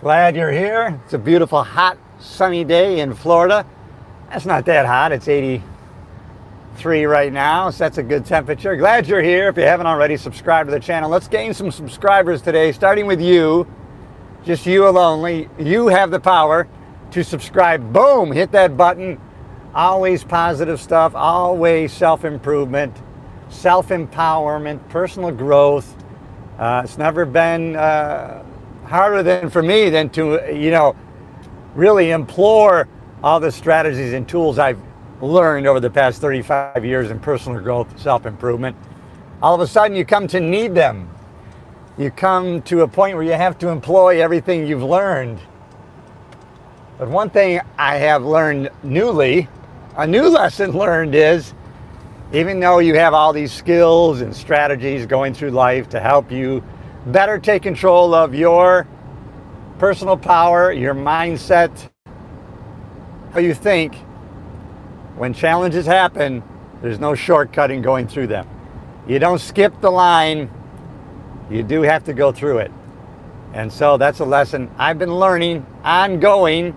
Glad you're here. It's a beautiful, hot, sunny day in Florida. It's not that hot. It's 83 right now, so that's a good temperature. Glad you're here. If you haven't already, subscribe to the channel. Let's gain some subscribers today, starting with you. Just you alone. You have the power to subscribe. Boom! Hit that button. Always positive stuff. Always self-improvement, self-empowerment, personal growth. It's never been harder than for me than to, really implore all the strategies and tools I've learned over the past 35 years in personal growth, self-improvement. All of a sudden you come to need them. You come to a point where you have to employ everything you've learned. But one thing I have learned newly, a new lesson learned is, even though you have all these skills and strategies going through life to help you better take control of your personal power, your mindset, how you think, when challenges happen, there's no shortcutting going through them. You don't skip the line. You do have to go through it. And so that's a lesson I've been learning, ongoing,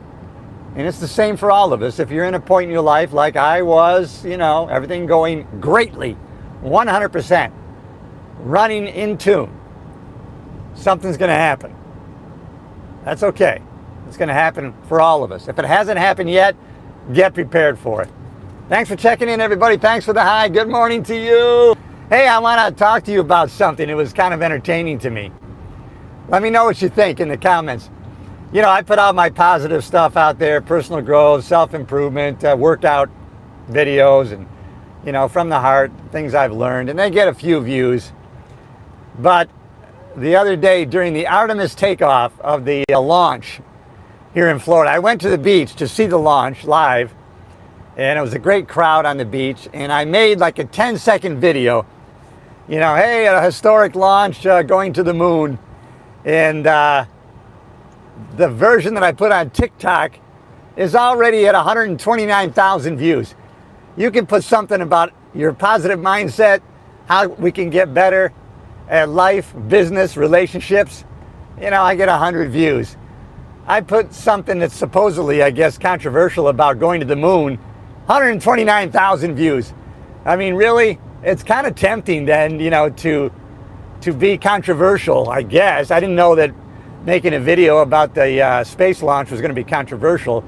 and it's the same for all of us. If you're in a point in your life like I was, everything going greatly, 100%, running in tune, something's going to happen. That's okay. It's going to happen for all of us. If it hasn't happened yet, get prepared for it. Thanks for checking in, everybody. Thanks for the hi. Good morning to you. Hey, I want to talk to you about something. It was kind of entertaining to me. Let me know what you think in the comments. I put all my positive stuff out there, personal growth, self-improvement, workout videos, and, from the heart, things I've learned, and they get a few views. But the other day during the Artemis takeoff of the launch here in Florida, I went to the beach to see the launch live, and it was a great crowd on the beach, and I made like a 10-second video, hey, a historic launch going to the moon, and the version that I put on TikTok is already at 129,000 views. You can put something about your positive mindset, how we can get better at life, business, relationships. I get 100 views. I put something that's supposedly, I guess, controversial about going to the moon, 129,000 views. I mean, really, it's kind of tempting then, to be controversial, I guess. I didn't know that making a video about the space launch was going to be controversial.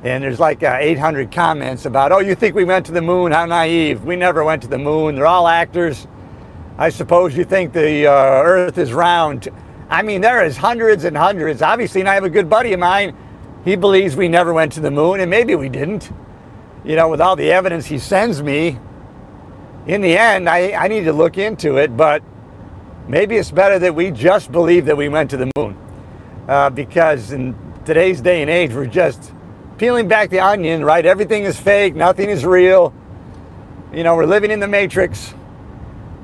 And there's like 800 comments about, oh, you think we went to the moon? How naive. We never went to the moon. They're all actors. I suppose you think the Earth is round. I mean, there is hundreds and hundreds. Obviously, and I have a good buddy of mine. He believes we never went to the moon, and maybe we didn't. With all the evidence he sends me, in the end, I need to look into it, but maybe it's better that we just believe that we went to the moon. Because in today's day and age, we're just peeling back the onion, right? Everything is fake, nothing is real. We're living in the Matrix.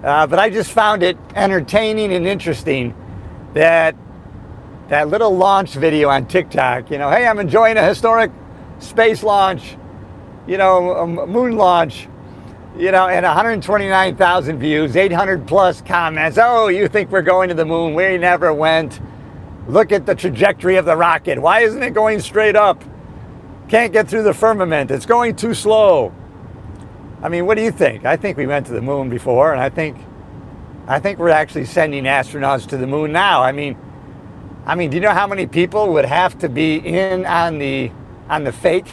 But I just found it entertaining and interesting that little launch video on TikTok, hey, I'm enjoying a historic space launch, a moon launch, and 129,000 views, 800 plus comments. Oh, you think we're going to the moon? We never went. Look at the trajectory of the rocket. Why isn't it going straight up? Can't get through the firmament. It's going too slow. I mean, what do you think? I think we went to the moon before, and I think we're actually sending astronauts to the moon now. I mean, do you know how many people would have to be in on the fake?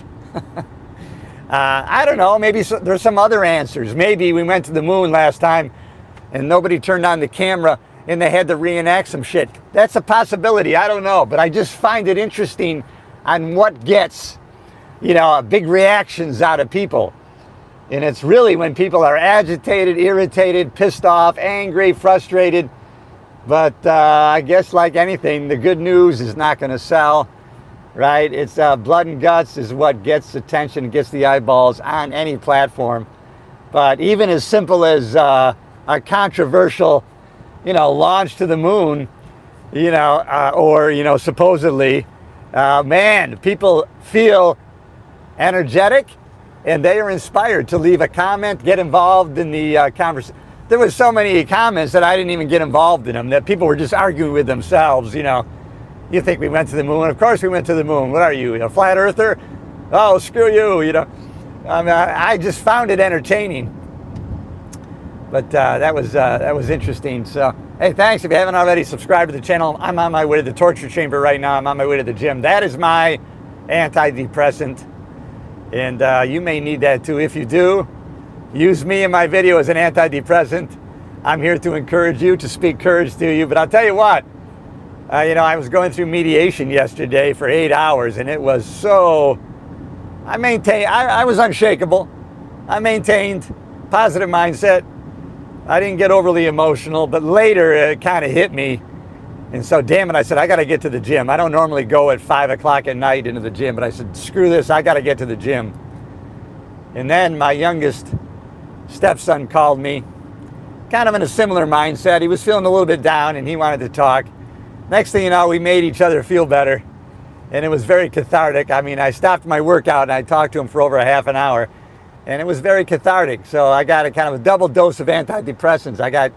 I don't know. Maybe there's some other answers. Maybe we went to the moon last time, and nobody turned on the camera, and they had to reenact some shit. That's a possibility. I don't know, but I just find it interesting on what gets, big reactions out of people. And it's really when people are agitated, irritated, pissed off, angry, frustrated. But I guess like anything, the good news is not going to sell, right? It's blood and guts is what gets attention, gets the eyeballs on any platform. But even as simple as a controversial, launch to the moon, or, supposedly, people feel energetic and they are inspired to leave a comment, get involved in the conversation. There was so many comments that I didn't even get involved in them, that people were just arguing with themselves, You think we went to the moon? Of course we went to the moon. What are you, a flat earther? Oh, screw you, you know. I just found it entertaining. But that was interesting. So, hey, thanks. If you haven't already subscribed to the channel, I'm on my way to the torture chamber right now. I'm on my way to the gym. That is my antidepressant. And you may need that too. If you do, use me in my video as an antidepressant. I'm here to encourage you, to speak courage to you. But I'll tell you what, I was going through mediation yesterday for 8 hours, and it was so, I was unshakable. I maintained positive mindset. I didn't get overly emotional, but later it kind of hit me. And so, damn it, I said, I got to get to the gym. I don't normally go at 5 o'clock at night into the gym, but I said, screw this, I got to get to the gym. And then my youngest stepson called me, kind of in a similar mindset. He was feeling a little bit down and he wanted to talk. Next thing you know, we made each other feel better. And it was very cathartic. I mean, I stopped my workout and I talked to him for over a half an hour. And it was very cathartic. So I got a kind of a double dose of antidepressants. I got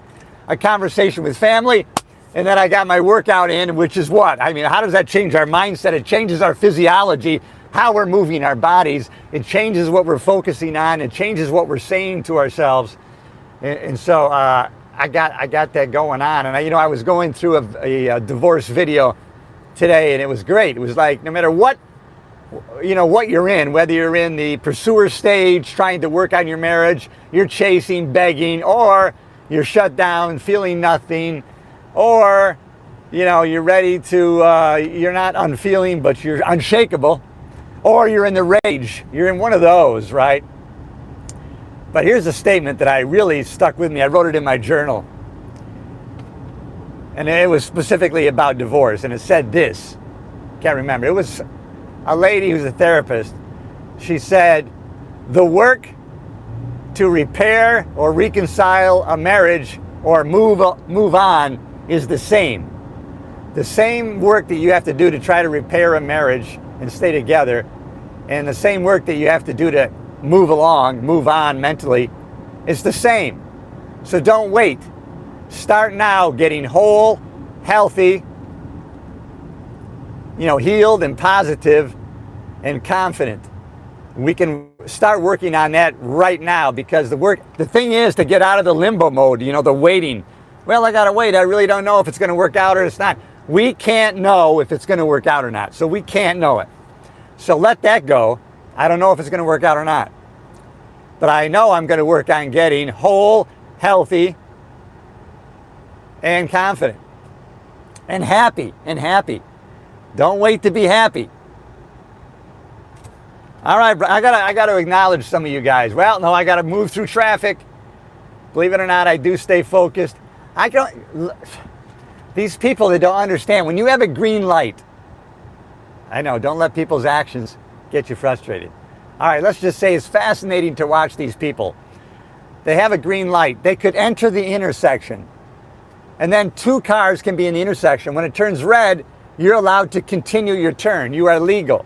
a conversation with family, and then I got my workout in, which is what? I mean, how does that change our mindset? It changes our physiology, how we're moving our bodies. It changes what we're focusing on. It changes what we're saying to ourselves. And so I got that going on. And I was going through a divorce video today, and it was great. It was like, no matter what you're in, whether you're in the pursuer stage, trying to work on your marriage, you're chasing, begging, or you're shut down, feeling nothing, or, you're ready to, you're not unfeeling, but you're unshakable, or you're in the rage. You're in one of those, right? But here's a statement that I really stuck with me. I wrote it in my journal. And it was specifically about divorce. And it said this. Can't remember. It was a lady who's a therapist. She said, the work to repair or reconcile a marriage or move on is the same. The same work that you have to do to try to repair a marriage and stay together, and the same work that you have to do to move on mentally, is the same. So don't wait. Start now getting whole, healthy, healed and positive and confident. We can start working on that right now, because the thing is to get out of the limbo mode, the waiting. Well, I gotta wait. I really don't know if it's gonna work out or it's not. We can't know if it's gonna work out or not. So we can't know it. So let that go. I don't know if it's gonna work out or not. But I know I'm gonna work on getting whole, healthy, and confident. And happy. Don't wait to be happy. All right, I got to acknowledge some of you guys. Well, no, I got to move through traffic. Believe it or not, I do stay focused. These people that don't understand, when you have a green light, I know, don't let people's actions get you frustrated. All right, let's just say it's fascinating to watch these people. They have a green light. They could enter the intersection, and then 2 cars can be in the intersection. When it turns red, you're allowed to continue your turn. You are legal.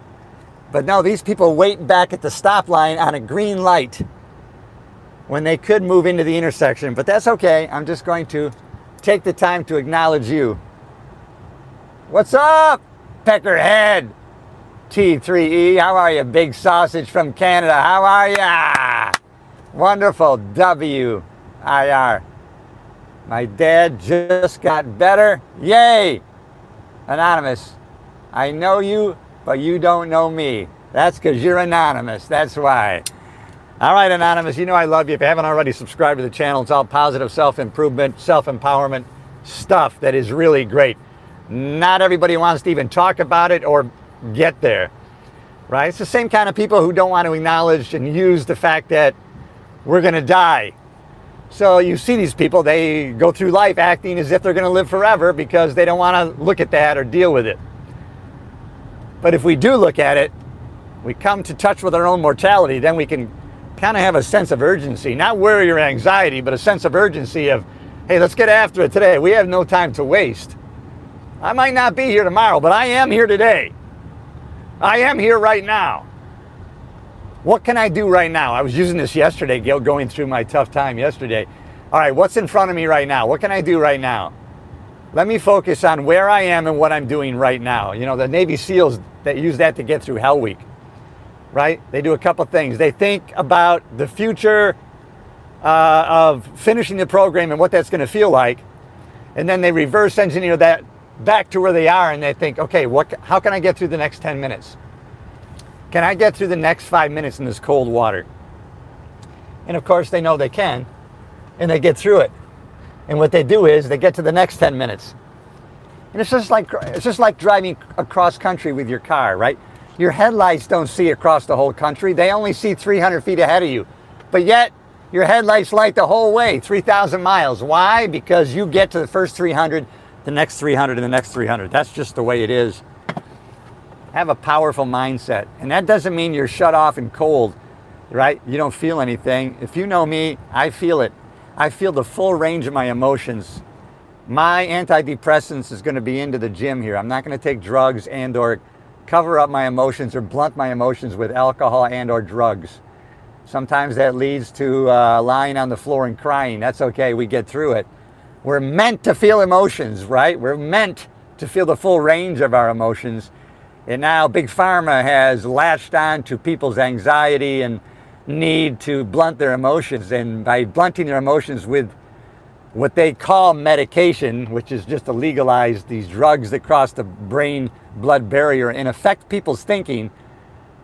But no, these people wait back at the stop line on a green light when they could move into the intersection. But that's okay. I'm just going to take the time to acknowledge you. What's up, Peckerhead? T3E, how are you? Big sausage from Canada, how are ya? Wonderful. WIR. My dad just got better. Yay! Anonymous, I know you, but you don't know me. That's because you're anonymous. That's why. All right, Anonymous, I love you. If you haven't already subscribed to the channel, it's all positive self-improvement, self-empowerment stuff that is really great. Not everybody wants to even talk about it or get there, right? It's the same kind of people who don't want to acknowledge and use the fact that we're going to die. So you see these people, they go through life acting as if they're going to live forever because they don't want to look at that or deal with it. But if we do look at it, we come to touch with our own mortality, then we can kind of have a sense of urgency, not worry or anxiety, but a sense of urgency of, hey, let's get after it today. We have no time to waste. I might not be here tomorrow, but I am here today. I am here right now. What can I do right now? I was using this yesterday, going through my tough time yesterday. All right, what's in front of me right now? What can I do right now? Let me focus on where I am and what I'm doing right now. You know, the Navy SEALs that use that to get through Hell Week, right? They do a couple things. They think about the future of finishing the program and what that's going to feel like. And then they reverse engineer that back to where they are, and they think, okay, how can I get through the next 10 minutes? Can I get through the next 5 minutes in this cold water? And of course, they know they can, and they get through it. And what they do is they get to the next 10 minutes. And it's just like driving across country with your car, right? Your headlights don't see across the whole country. They only see 300 feet ahead of you. But yet, your headlights light the whole way, 3,000 miles. Why? Because you get to the first 300, the next 300, and the next 300. That's just the way it is. Have a powerful mindset. And that doesn't mean you're shut off and cold, right? You don't feel anything. If you know me, I feel it. I feel the full range of my emotions. My antidepressants is going to be into the gym here. I'm not going to take drugs and or cover up my emotions or blunt my emotions with alcohol and or drugs. Sometimes that leads to lying on the floor and crying. That's okay. We get through it. We're meant to feel emotions, right? We're meant to feel the full range of our emotions. And now Big Pharma has latched on to people's anxiety and need to blunt their emotions. And by blunting their emotions with what they call medication, which is just to legalize these drugs that cross the brain-blood barrier and affect people's thinking.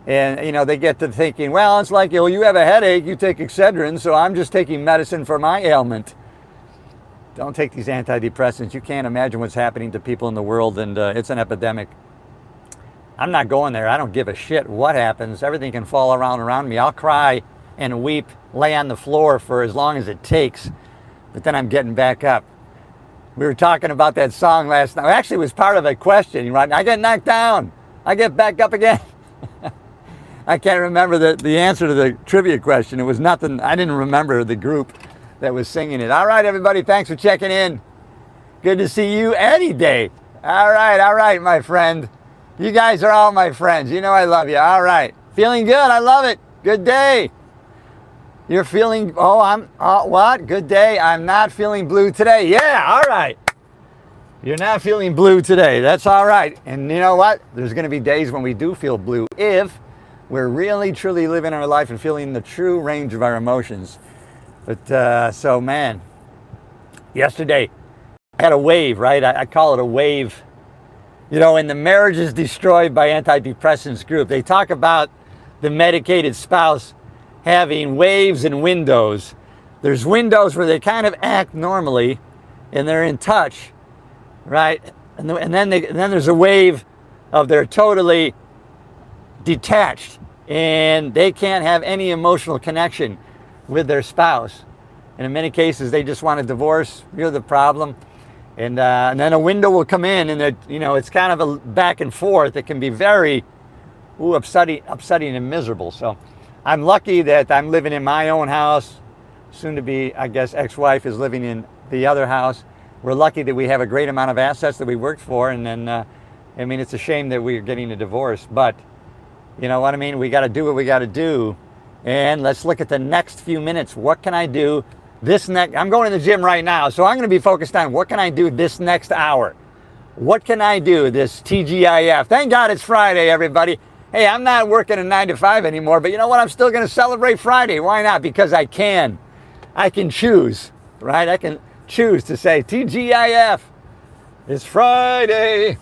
And, you know, they get to thinking, well, it's like, you have a headache, you take Excedrin, so I'm just taking medicine for my ailment. Don't take these antidepressants. You can't imagine what's happening to people in the world, and it's an epidemic. I'm not going there. I don't give a shit what happens. Everything can fall around me. I'll cry and weep, lay on the floor for as long as it takes, but then I'm getting back up. We were talking about that song last night. Actually, it was part of a question, right? I get knocked down. I get back up again. I can't remember the answer to the trivia question. It was nothing. I didn't remember the group that was singing it. All right, everybody. Thanks for checking in. Good to see you any day. All right, my friend. You guys are all my friends. You know I love you. All right. Feeling good. I love it. Good day. You're feeling, what? Good day. I'm not feeling blue today. Yeah, all right. You're not feeling blue today. That's all right. And you know what? There's going to be days when we do feel blue if we're really, truly living our life and feeling the true range of our emotions. But so, man, yesterday I had a wave, right? I call it a wave. You know, in the Marriages Destroyed by Antidepressants group, they talk about the medicated spouse having waves and windows. There's windows where they kind of act normally and they're in touch, right? And then there's a wave of they're totally detached and they can't have any emotional connection with their spouse. And in many cases, they just want a divorce. You're the problem. And then a window will come in, and it's kind of a back and forth. It can be very upsetting and miserable. So I'm lucky that I'm living in my own house. Soon to be, I guess, ex-wife is living in the other house. We're lucky that we have a great amount of assets that we worked for. And then, it's a shame that we're getting a divorce. But you know what I mean? We got to do what we got to do. And let's look at the next few minutes. What can I do I'm going to the gym right now, so I'm going to be focused on what can I do this next hour? What can I do this TGIF? Thank God it's Friday, everybody. Hey, I'm not working a 9 to 5 anymore, but you know what? I'm still going to celebrate Friday. Why not? Because I can. I can choose, right? I can choose to say TGIF. It's Friday.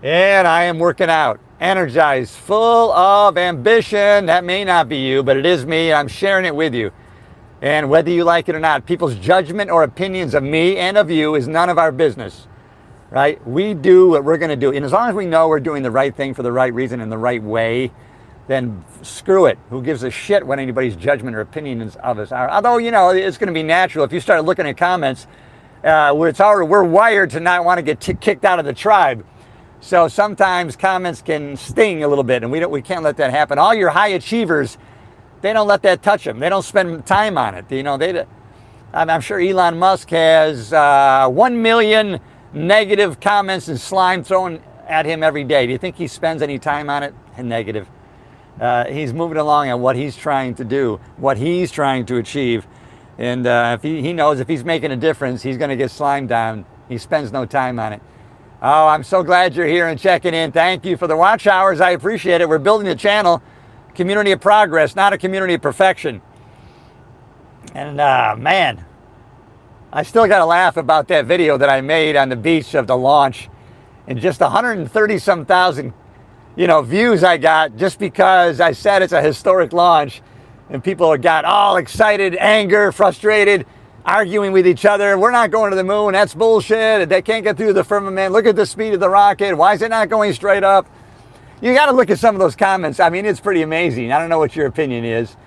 And I am working out, energized, full of ambition. That may not be you, but it is me. I'm sharing it with you. And whether you like it or not, people's judgment or opinions of me and of you is none of our business, right? We do what we're going to do. And as long as we know we're doing the right thing for the right reason in the right way, then screw it. Who gives a shit what anybody's judgment or opinions of us are? Although, it's going to be natural. If you start looking at comments, we're wired to not want to get kicked out of the tribe. So sometimes comments can sting a little bit, and we can't let that happen. All your high achievers, they don't let that touch them. They don't spend time on it. I'm sure Elon Musk has 1 million negative comments and slime thrown at him every day. Do you think he spends any time on it? Negative. He's moving along on what he's trying to do, what he's trying to achieve. And if he knows if he's making a difference, he's going to get slimed down He spends no time on it. Oh, I'm so glad you're here and checking in. Thank you for the watch hours. I appreciate it. We're building a channel, community of progress, not a community of perfection. And man, I still got to laugh about that video that I made on the beach of the launch, and just 130 some thousand, views I got just because I said it's a historic launch, and people got all excited, anger, frustrated, arguing with each other. We're not going to the moon. That's bullshit. They can't get through the firmament. Look at the speed of the rocket. Why is it not going straight up? You got to look at some of those comments. I mean, it's pretty amazing. I don't know what your opinion is.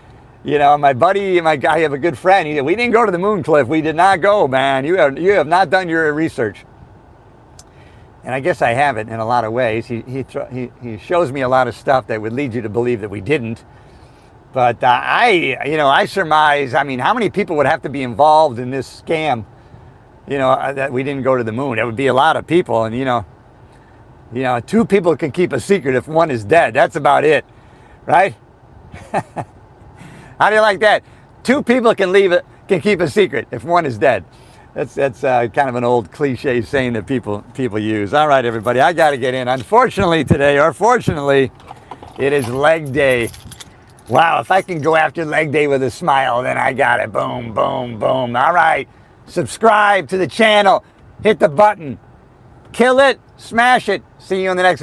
My buddy, I have a good friend. He said, we didn't go to the moon, Cliff. We did not go, man. You have not done your research. And I guess I haven't in a lot of ways. He shows me a lot of stuff that would lead you to believe that we didn't. But I surmise, how many people would have to be involved in this scam, that we didn't go to the moon? It would be a lot of people. And, two people can keep a secret if one is dead. That's about it, right? How do you like that? Two people can keep a secret if one is dead. That's kind of an old cliche saying that people use. All right, everybody, I got to get in. Unfortunately today, or fortunately, it is leg day. Wow, if I can go after leg day with a smile, then I got it. Boom, boom, boom. All right, subscribe to the channel. Hit the button. Kill it. Smash it. See you in the next video.